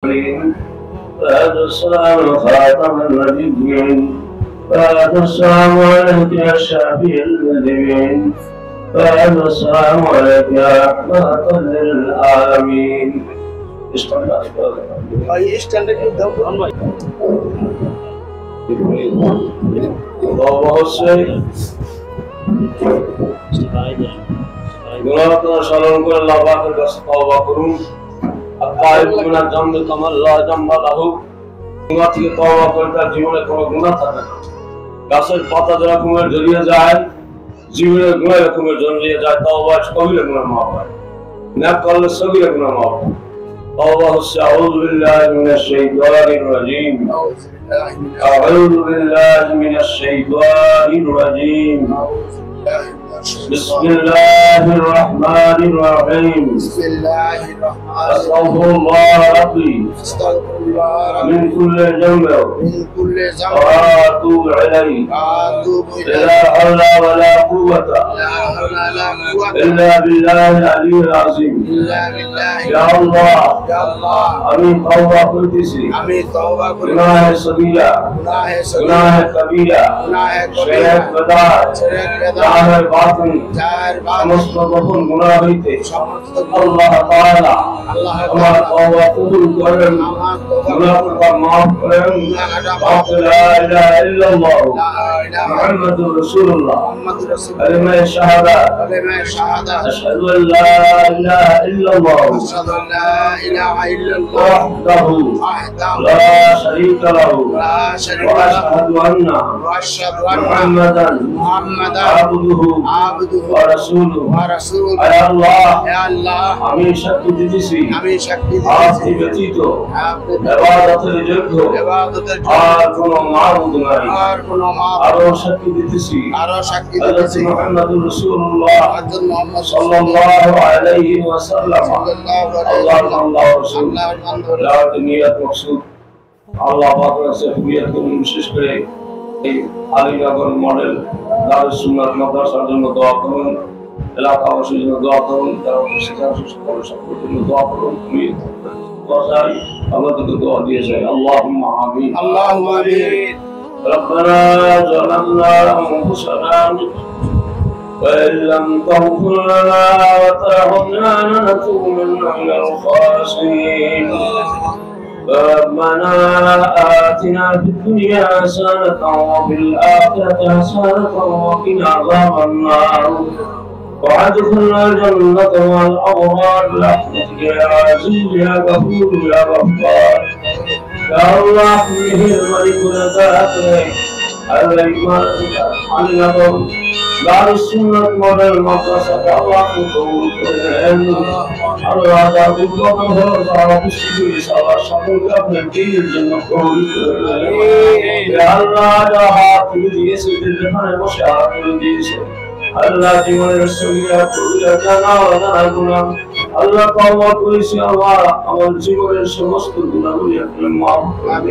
وهذا السلام خاتم النبيين وهذا السلام عليك يا شافي المذنبين وهذا السلام عليك يا رحمة للعالمين. গুনাহ স্মরণ করে আল্লাহ পাকের কাছে তওবা করুন। আকাইব গুনাহ জন্ম কামাল লা জামবা লাহু, গুনাহ থেকে তওবা করে তার জীবনে কোনো গুনাহ থাকে না। গাছের পাতা যেরকম ঝরিয়ে যায়, জীবনের গুনাহ এরকম ঝরিয়ে যায়। তওবা কবিরা গুনাহ মাফ হয়, না করলে সগীরা গুনাহ মাফ হয়। তওবা হচ্ছে আউযু বিল্লাহি মিনাশ শাইতানির রাজীম, আউযু বিল্লাহি মিনাশ শাইতানির রাজীম। بسم الله الرحمن الرحيم. بسم الله الرحمن أستغفر الله ربي استغفر الله من كل ذنب من كل ذنب وأتوب إليه وأتوب إليه لا حول ولا قوة لا حول ولا قوة إلا بالله العلي العظيم. إلا بالله يا الله يا الله আমি তওবা করতেছি আমি তওবা করি গুনাহ সগীরা গুনাহ গুনাহ কবিরা গুনাহ শিরক বিদআত শিরক বিদআত জাহের বাতিল জাহের বাতিল সমস্ত গোপন গুনাহ হইতে সমস্ত আল্লাহ তাআলা আল্লাহ আমার তওবা কবুল করেন, আমার তওবা গুনাহটা মাফ করেন। লা ইলাহা ইল্লাল্লাহ লা ইলাহা মুহাম্মাদুর রাসূলুল্লাহ মুহাম্মাদুর রাসূলুল্লাহ কালিমা শাহাদাত কালিমা শাহাদাত আশহাদু আল লা ইলাহা ইল্লাল্লাহ আশহাদু আন লা ইলাহা ইল্লাল্লাহ ওয়াহদাহু ওয়াহদাহু লা শারীকা লাহু লা ওয়া শারীকা লাহু আশহাদু আন্না ওয়া আশহাদু আন্না মুহাম্মাদান মুহাম্মাদান আবদুহু আবদুহু ওয়া রাসূলুহু। ওয়া রাসূলুহু। আয় আল্লাহ, হে আল্লাহ আমি সাক্ষ্য দিতেছি আমি সাক্ষী আপনি দিতেছি ব্যতীত আপনি ইবাদতের যোগ্য ইবাদতের আর কোনো মাবুদ নাই। আর কোনো আরো সাক্ষী দিতেছি আরো সাক্ষী হযরত দিতেছি মুহাম্মদুর রাসূলুল্লাহ হযরত মুহাম্মদ সাল্লাল্লাহু আলাইহি ওয়াসাল্লাম আল্লাহর বান্দা ও রাসূল। আল্লাহর বান্দা দাওয়াত নিয়ত মাকসুদ আল্লাহ পাকের কাছে ফরিয়াদ করুন, বিশেষ করে এই আলীনগর মডেল দারুস সুন্নাত মাদ্রাসার জন্য দোয়া করুন, এলাকাবাসীর জন্য দোয়া করুন, যারা শিক্ষা সকলের সকলের জন্য দোয়া করুন। কথাই আমাদেরকে দোয়া দিয়ে যায়। আল্লাহুম্মা আমিন। আল্লাহুম্মা আমিন। ربنا ظلمنا أنفسنا وإن لم تغفر لنا وترحمنا لنكونن من الخاسرين. ربنا آتنا في الدنيا حسنة وفي الآخرة حسنة وقنا عذاب النار وادخلنا الجنة مع الأبرار برحمتك يا عزيز يا غفور يا غفار. يا الله به الملك الذات الإيمان عليكم دار السنة مدى المدرسة الله قبول كريم. الله تعبد لكم هذا بسجود صلاة شكر أبن الدين الجنة قبول كريم. يا الله يا حافظ يسجد لمن مشاعر الدين আল্লাহ জীবনের সঙ্গীরা কবিরা জানা অজানা গুনাহ আল্লাহ তওবা করেছি। আল্লাহ আমার জীবনের সমস্ত গুনাহগুলি আপনি মাফ করুন।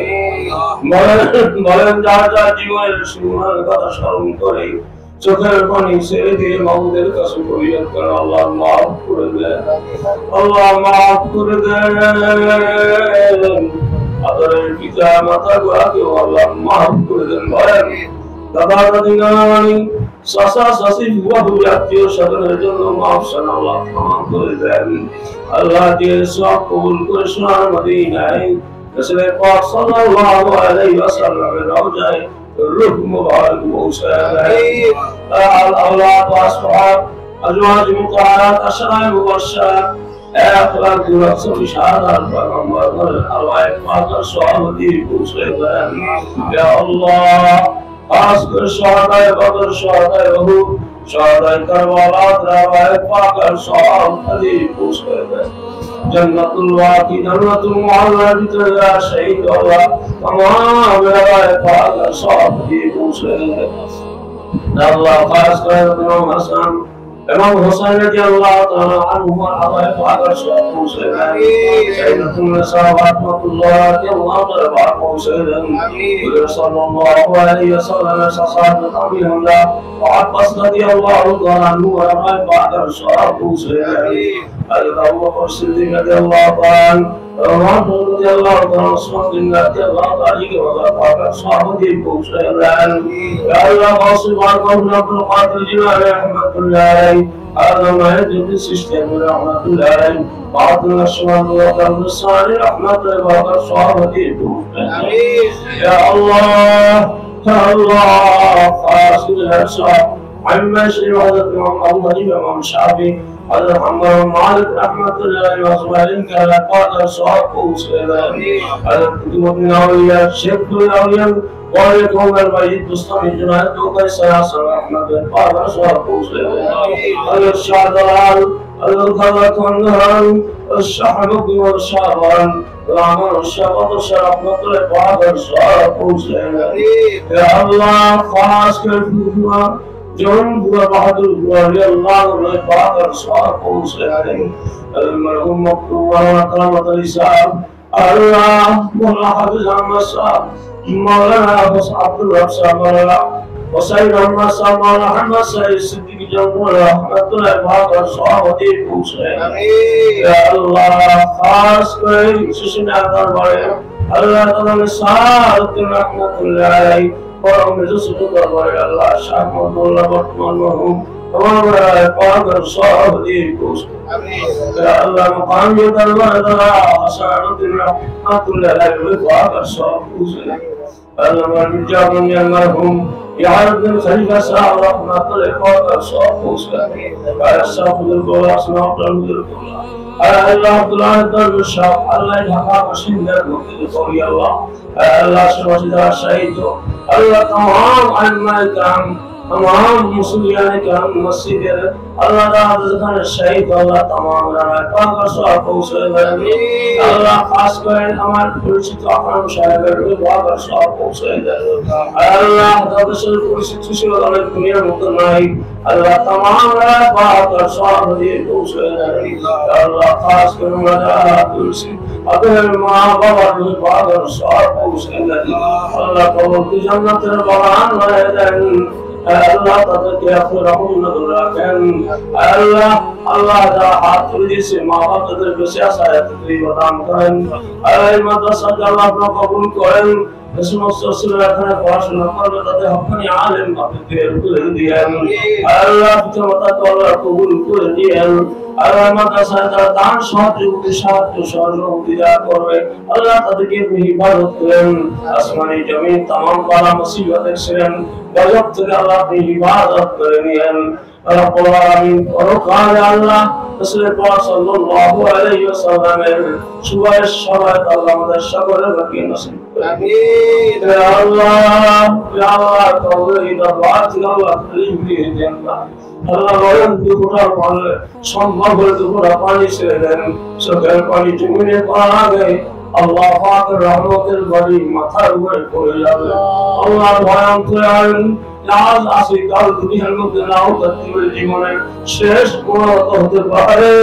বলেন যার যার জীবনের গুনাহের কথা স্মরণ করে চোখের পানি ছেড়ে দিয়ে মাহমুদের কাছে ফরিয়াদ করে আল্লাহ মাফ করে দেন, আল্লাহ মাফ করে দেন। আদরের পিতা মাতা গুলাকেও আল্লাহ মাফ করে দেন। বলেন দাদা দাদি নানা নানি চাচা চাচি বুয়া বুড়ি আত্মীয় স্বজনের জন্য মাফ চান, আল্লাহ ক্ষমা করে দেন। আল্লাহ দিয়ে সব কবুল করে সোনার মদিনায় রাসূলের পাক সাল্লাল্লাহু আলাইহি ওয়াসাল্লামের রওজায় রূহ মুবারক পৌঁছায় দেন। আল আওলাদ ওয়া আসহাব আজওয়াজ মুতাহারাত আশরায়ে মুবাশশারাত اخلاق رسول شهادات پیغمبر ارواح پاک صحابی پوچھے گئے یا اللہ خاص کر شہدائے بدر شہدائے احد شہدائے کربلا ارواح پاک صحابی پوچھے گئے جنت الواقی جنت المعلا بتیا شہید اللہ تمام ارواح پاک صحابی پوچھے گئے اللہ خاص کر امام حسن امام حسین رضی اللہ تعالی عنہ ارواح پاک پوچھے گئے سیدۃ النساء رحمۃ اللہ علیہ ارواح پوچھے گئے صلی اللہ علیہ وسلم صحابہ تعبیر اللہ وعباس رضی اللہ تعالی عنہ ارواح پاک پوچھے گئے حضرت ابو بکر صدیق رضی اللہ تعالی عمر رضي الله عنه عثمان بن الله عليه وسلم صحابه بوسيلان يا الله غاصب عن قول عبد القادر الجيلاني رحمة الله عليه هذا ما يجب السيستم رحمة الله عليه بعض الأشهر وقال الصالح رحمة الله وصحابه بوسيلان يا الله يا الله خاص الأشهر عما شيء هذا محمد بن شعبي هذا محمد مالك رحمة الله وسلم كان قال صاحب وسلم هذا كتب من أولياء شيخ الأولياء ويكون الميت مستمع جنايته وقيس ياسر رحمة قال صاحب وسلم هذا الشعدال هذا الغلط والنهار الشحب والشعبان العمر الشبط الشرف نطلق هذا صاحب وسلم يا الله خاص كالفوفنا جون هو بحضر رضي الله عنه بعد صاحب وسلم المرحوم مكتوب وكرامة الإسلام الله مولا حافظ عما صاحب مولانا حافظ عبد الرب مولانا وسيد عما صاحب مولانا محمد سيد الصديق جمهور رحمة الله بعد صاحب وسلم يا الله خاص كي سشنا درباره الله تعالى صاحب رحمة الله عليه और मुझे सुबह दरबार अल्लाह शाह मोहम्मद बर्तमान महूम हमारा पाक साहब दी को अल्लाह मकाम ये दरबार दरा हसनुद्दीन रहमतुल्लाह अलैहि पाक साहब को अल्लाह मिर्जा बन मरहूम यार बिन खलीफा साहब रहमतुल्लाह पाक साहब को साहब को असना को Allah Abdullah Darwisha Allah Dhaka Mashinder Mukti Allah Allah Shawashidar Shahidu Allah tamam Alma Ikram tamam Musulyan Ikram Masjid Allah Razkan Shahid Allah tamam Rana Paka Sahabu Sayyid Allah Khaskar Amar Pulsit Akram Shahid Baba Sahabu Sayyid Allah Dadashil Pulsit Tushil Allah Dunia Mutanai Allah tamam Rana Paka Sahabu Sayyid Allah खास करूँ मजा तुलसी अगर माँ बाबा तुझे पागल सार पूछ ले अल्लाह को तू जन्नत तेरे बगान में रहन अल्लाह ताला के अखराम न दुराकन अल्लाह दा हाथ तुझे से माँ बाप तेरे विशेष आयत तेरी बदान करन अल्लाह मदरसा का अल्लाह अपना कबूल करन इसमें सोशल रखने पढ़ाशुना कर ताते अपने आलिम बातें कर दिया अल्लाह तुझे मता तो अल्लाह कबूल कर दिया अल्लाह मदरसा का दान सहयोग सहयोग दिया करवे अल्लाह तादेरके हिफाजत करें आसमानी जमीन तमाम बाला मुसीबत से गजब থেকে আল্লাহ আপনি হিফাজত করে নিয়েন রব্বুল আলামিন পরকাল আল্লাহ রাসূল পাক সাল্লাল্লাহু আলাইহি ওয়াসাল্লামের সুবহানের সবাত আল্লাহ আমাদের সকলের বাকি নসিব করে আমিন ইয়া আল্লাহ তাওহীদ আল্লাহ কলিম দিয়ে দেন আল্লাহ বলেন দুপুরা পালে সম্ভব হলে দুপুরা পানি ছেড়ে দেন সকাল পানি জমিনে পড়া গেছে আল্লাহ পাকের রহমতের বাড়ি মাথার উপরে পড়ে যাবে আল্লাহ ভয়ান করেন আজ আসি কাল দুনিয়ার মধ্যে নাও তার জীবনের শেষ মুহূর্ত হতে পারে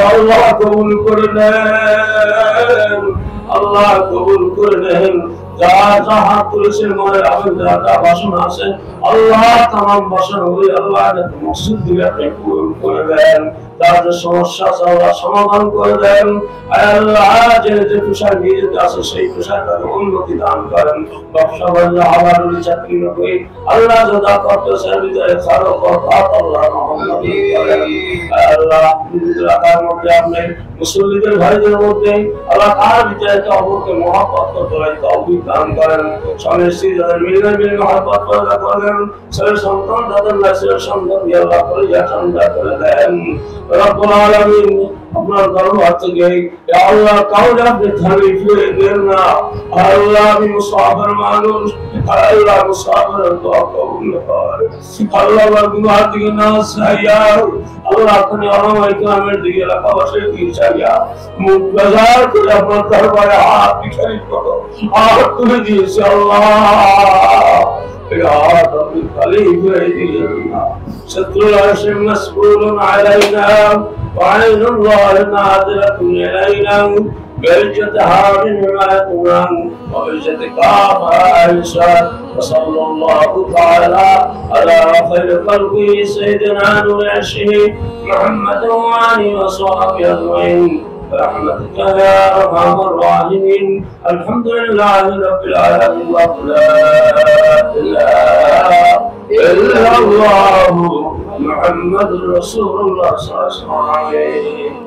আল্লাহ কবুল করে নেন আল্লাহ কবুল করে নেন যা যা হাত তুলেছে মনে রাখেন যা যা বাসনা আছে আল্লাহ तमाम বাসনা হয়ে আল্লাহর মকসুদ দিয়ে আপনি পূরণ করে দেন তার সমস্যা আল্লাহ সমাধান করে দেন আল্লাহ যে পেশার নিয়ে আছে সেই পেশাটা উন্নতি দান করেন ব্যবসা বাণিজ্য হালাল চাকরি নয় আল্লাহ যা করতে সার্বিদায় সারো বরকত আল্লাহ মোহাম্মদ আল্লাহ রাখার মধ্যে আপনি মুসলিমদের ভাইদের মধ্যে আল্লাহ তার বিচারকে অপরকে মহব্বত করতে তৌফিক দান করেন স্বামী স্ত্রী যাদের মিলে মহব্বত পয়দা করেন ছেলে সন্তান যাদের ছেলে সন্তান দিয়ে আল্লাহ করে ঠান্ডা করে দেন রব্বুল আলামিন আপনার দরবার থেকে ইয়া আল্লাহ কাউকে আপনি থামি ফিরে দেন না আল্লাহ আমি মুসাফির মানুষ আল্লাহ মুসাফিরের দোয়া কবুল করেন আল্লাহ আমার গুনাহ থেকে না চাইয়া আল্লাহ আপনি আমায় কামের দিকে রাখাবাসের দিকে চাইয়া মুখ বাজার করে আপনার দরবারে হাত বিখারি করো আর তুলে দিয়েছে আল্লাহ ইয়া রাব্বি খালিফা দিনা সত্রুল আরশ মাসবুলুন আলাইনা وعين الله ناظرة إلينا بعزة هارون وماتنا وعزة كعب عائشة وصلى الله تعالى على خير خلقه سيدنا نور عرشه محمد وآله وصحبه أجمعين برحمتك يا ارحم الراحمين الحمد لله رب العالمين لا اله الا الله محمد رسول الله صلى الله عليه وسلم